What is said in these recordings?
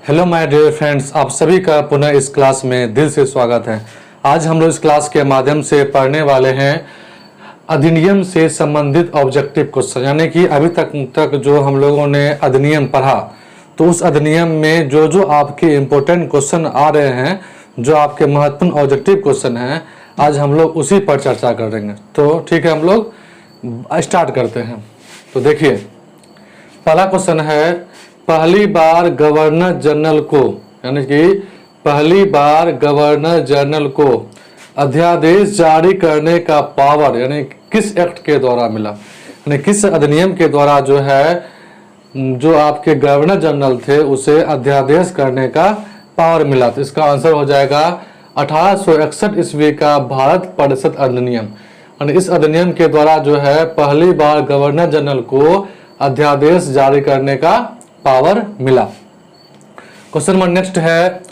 Hello my dear friends, आप सभी का पुनः इस क्लास में दिल से स्वागत है। आज हम लोग इस क्लास के माध्यम से पढ़ने वाले हैं अधिनियम से संबंधित ऑब्जेक्टिव क्वेश्चन, यानी कि अभी तक जो हम लोगों ने अधिनियम पढ़ा तो उस अधिनियम में जो जो आपके इम्पोर्टेंट क्वेश्चन आ रहे हैं, जो आपके महत्वपूर्ण ऑब्जेक्टिव क्वेश्चन हैं, आज हम लोग उसी पर चर्चा करेंगे। तो ठीक है, हम लोग स्टार्ट करते हैं। तो देखिए, पहला क्वेश्चन है, पहली बार गवर्नर जनरल को, यानी कि पहली बार गवर्नर जनरल को अध्यादेश जारी करने का पावर यानी किस एक्ट के द्वारा मिला, यानी किस अधिनियम के द्वारा जो है जो आपके गवर्नर जनरल थे उसे अध्यादेश करने का पावर मिला। तो इसका आंसर हो जाएगा 1861 ईस्वी का भारत परिषद अधिनियम। यानी इस अधिनियम के द्वारा जो है पहली बार गवर्नर जनरल को अध्यादेश जारी करने का पावर मिला। क्वेश्चन नंबर नेक्स्ट है,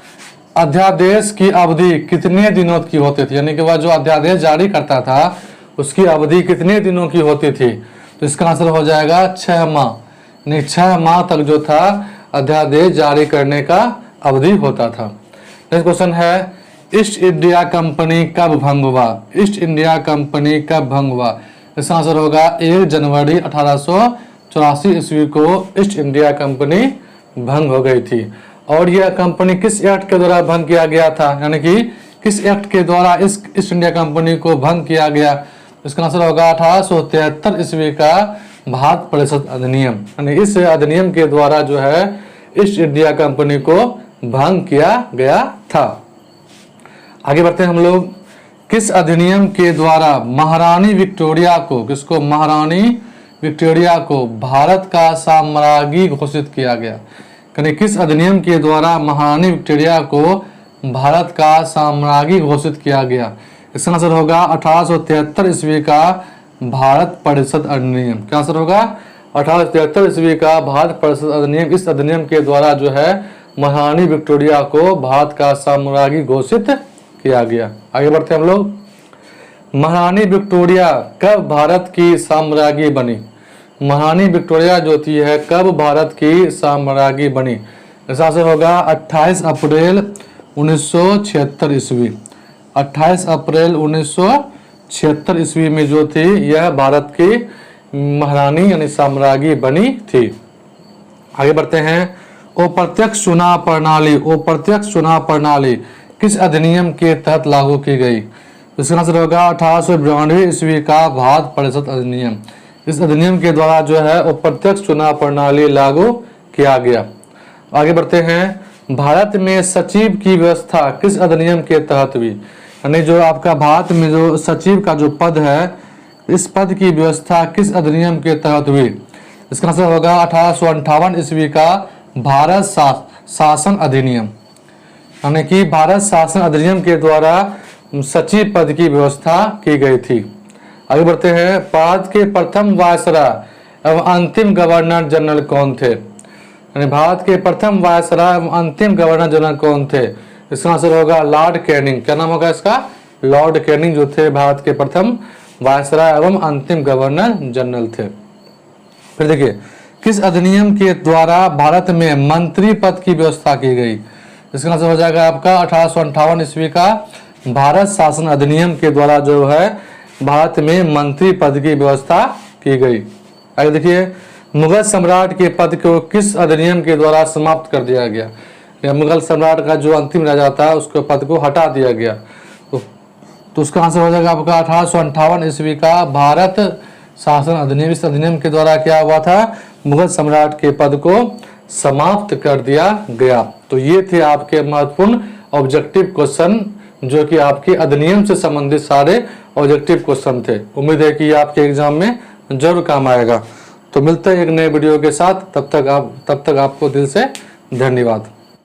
अध्यादेश की अवधि कितने दिनों की होती थी, यानी कि वह जो अध्यादेश जारी करता था उसकी अवधि कितने दिनों की होती थी। तो इसका आंसर हो जाएगा 6 माह, यानी 6 माह तक जो था अध्यादेश जारी करने का अवधि होता था। नेक्स्ट क्वेश्चन है, ईस्ट इंडिया कंपनी कब भंग हुआ, ईस्ट इंडिया कंपनी कब भंग हुआ। इसका आंसर होगा 1 जनवरी 1884 ईस्वी को ईस्ट इंडिया कंपनी भंग हो गई थी। और यह कंपनी किस एक्ट के द्वारा भंग किया गया था, यानी कि किस एक्ट के द्वारा इस ईस्ट इंडिया कंपनी को भंग किया गया। इसका आंसर होगा 1873 ईस्वी का भारत परिषद अधिनियम। यानी इस अधिनियम के द्वारा जो है ईस्ट इंडिया कंपनी को भंग किया गया था। आगे बढ़ते हैं हम लोग, किस अधिनियम के द्वारा महारानी विक्टोरिया को, किसको, महारानी विक्टोरिया को भारत का साम्राज्ञी घोषित किया गया। यानी किस अधिनियम के द्वारा महारानी विक्टोरिया को भारत का साम्राज्ञी घोषित किया गया। इसका आंसर होगा 1873 ईस्वी का भारत परिषद अधिनियम। क्या आंसर होगा 1873 ईस्वी का भारत परिषद अधिनियम। इस अधिनियम के द्वारा जो है महारानी विक्टोरिया को भारत का साम्राज्ञी घोषित किया गया। आगे बढ़ते हैं हम लोग, महारानी विक्टोरिया कब भारत की साम्राज्ञी बनी। महारानी विक्टोरिया जो थी है कब भारत की साम्राज्ञी बनी। इसका आंसर होगा 28 अप्रैल 1976 ईस्वी। 28 अप्रैल 1976 ईस्वी में जो थी यह भारत की महारानी यानी साम्राज्ञी बनी थी। आगे बढ़ते हैं, अप्रत्यक्ष चुनाव प्रणाली, अप्रत्यक्ष चुनाव प्रणाली किस अधिनियम के तहत लागू की गई। इसका आंसर होगा 1892 ईस्वी का भारत परिषद अधिनियम। इस अधिनियम के द्वारा जो है अप्रत्यक्ष चुनाव प्रणाली लागू किया गया। आगे बढ़ते हैं, भारत में सचिव की व्यवस्था किस अधिनियम के तहत हुई। यानी जो आपका भारत में जो सचिव का जो पद है, इस पद की व्यवस्था किस अधिनियम के तहत हुई। इसका आंसर होगा 1858 ईस्वी का भारत शासन अधिनियम। यानी कि भारत शासन अधिनियम के द्वारा सचिव पद की व्यवस्था की गई थी। आगे बढ़ते हैं, भारत के प्रथम वायसराय एवं अंतिम गवर्नर जनरल कौन थे। यानी भारत के प्रथम वायसराय एवं अंतिम गवर्नर जनरल कौन थे। इसका आंसर होगा लॉर्ड कैनिंग। क्या नाम होगा इसका, लॉर्ड कैनिंग जो थे भारत के प्रथम वायसराय एवं अंतिम गवर्नर जनरल थे। फिर देखिए, किस अधिनियम के द्वारा भारत में मंत्री पद की व्यवस्था की गई। इसका आंसर हो जाएगा आपका 1858 ईस्वी का भारत शासन अधिनियम के द्वारा जो है भारत में मंत्री पद की व्यवस्था की गई। आगे देखिए, मुगल सम्राट के पद को किस अधिनियम के द्वारा समाप्त कर दिया गया। या मुगल सम्राट का जो अंतिम राजा था उसके पद को हटा दिया गया। तो उसका आंसर हो जाएगा आपका 1858 ईस्वी का भारत शासन अधिनियम। इस अधिनियम के द्वारा क्या हुआ था, मुगल सम्राट के पद को समाप्त कर दिया गया। तो ये थे आपके महत्वपूर्ण ऑब्जेक्टिव क्वेश्चन जो कि आपके अधिनियम से संबंधित सारे ऑब्जेक्टिव क्वेश्चन थे। उम्मीद है कि ये आपके एग्जाम में जरूर काम आएगा। तो मिलते हैं एक नए वीडियो के साथ, तब तक आपको दिल से धन्यवाद।